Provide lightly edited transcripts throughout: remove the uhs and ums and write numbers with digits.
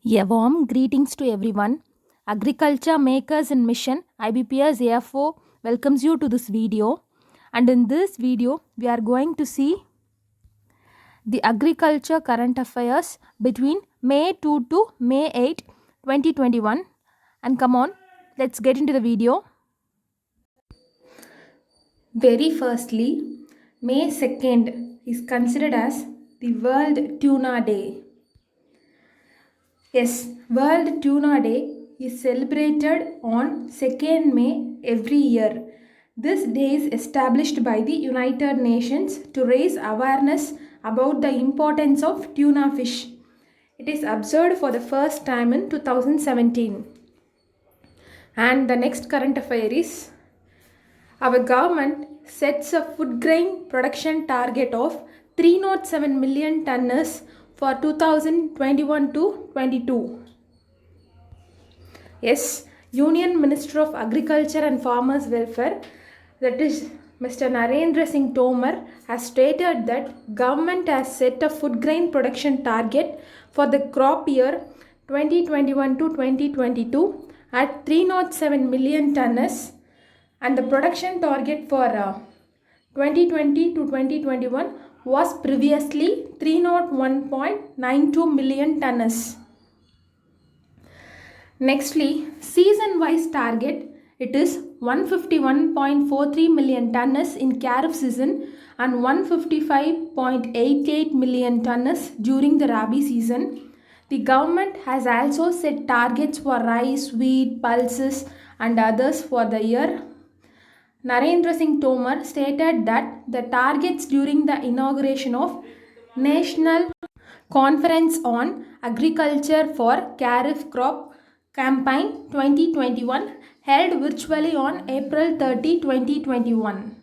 A warm greetings to everyone. Agriculture Makers in Mission IBPS AFO welcomes you to this video. And in this video, we are going to see the agriculture current affairs between May 2 to May 8, 2021. And come on, let's get into the video. Very firstly, May 2nd is considered as the World Tuna Day. Yes, World Tuna Day is celebrated on 2nd May every year. This day is established by the United Nations to raise awareness about the importance of tuna fish. It is observed for the first time in 2017. And the next current affair is our government sets a food grain production target of 307 million tonnes for 2021 to 22. Yes, Union Minister of Agriculture and Farmers Welfare, that is Mr. Narendra Singh Tomar, has stated that government has set a food grain production target for the crop year 2021 to 2022 at 307 million tonnes, and the production target for 2020 to 2021 was previously 301.92 million tonnes. Nextly, season-wise target, it is 151.43 million tonnes in Kharif season and 155.88 million tonnes during the Rabi season. The government has also set targets for rice, wheat, pulses and others for the year. Narendra Singh Tomar stated that the targets during the inauguration of National Conference on Agriculture for Kharif Crop Campaign 2021 held virtually on April 30, 2021.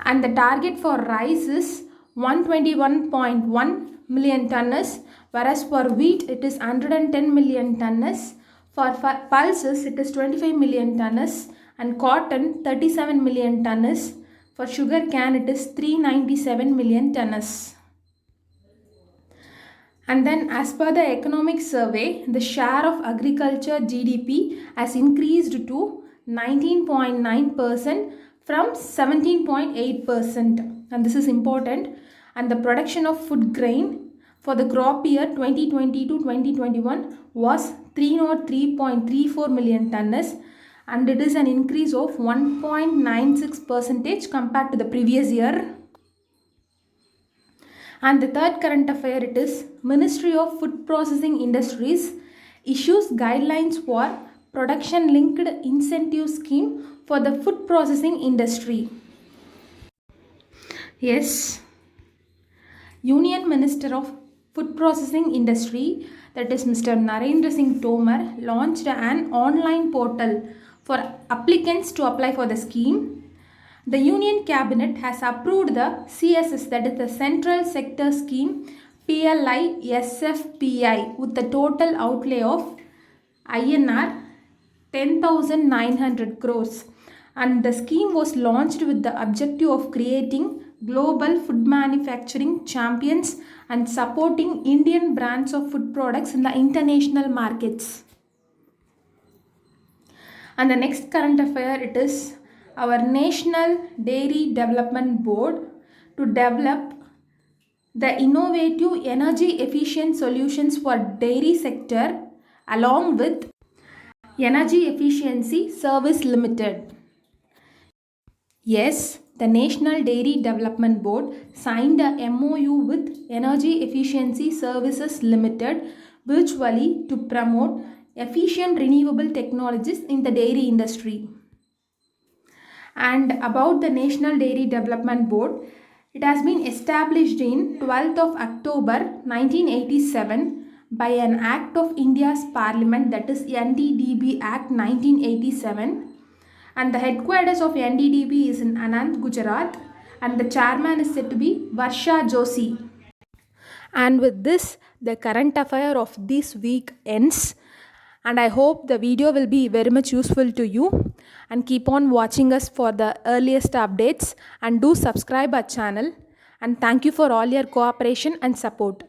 And the target for rice is 121.1 million tonnes, whereas for wheat it is 110 million tonnes. For pulses, it is 25 million tonnes and cotton 37 million tonnes. For sugar cane, it is 397 million tonnes. And then as per the economic survey, the share of agriculture GDP has increased to 19.9% from 17.8%. And this is important. And the production of food grain for the crop year 2020 to 2021 was 303.34 million tonnes, and it is an increase of 1.96% compared to the previous year. And the third current affair, it is Ministry of Food Processing Industries issues guidelines for production linked incentive scheme for the food processing industry. Yes, Union Minister of Food Processing Industry, that is Mr. Narendra Singh Tomar, launched an online portal for applicants to apply for the scheme. The Union Cabinet has approved the CSS, that is the Central Sector Scheme PLI SFPI, with the total outlay of INR 10,900 crores. And the scheme was launched with the objective of creating global food manufacturing champions and supporting Indian brands of food products in the international markets. And the next current affair, it is our National Dairy Development Board to develop the innovative energy efficient solutions for dairy sector along with Energy Efficiency Service Limited. Yes, the National Dairy Development Board signed a MOU with Energy Efficiency Services Limited virtually to promote efficient renewable technologies in the dairy industry. And about the National Dairy Development Board, it has been established in 12th of October 1987 by an Act of India's Parliament, that is NDDB Act 1987. And the headquarters of NDDB is in Anand, Gujarat, and the chairman is said to be Varsha Joshi. And with this, the current affair of this week ends. And I hope the video will be very much useful to you. And keep on watching us for the earliest updates. And do subscribe our channel. And thank you for all your cooperation and support.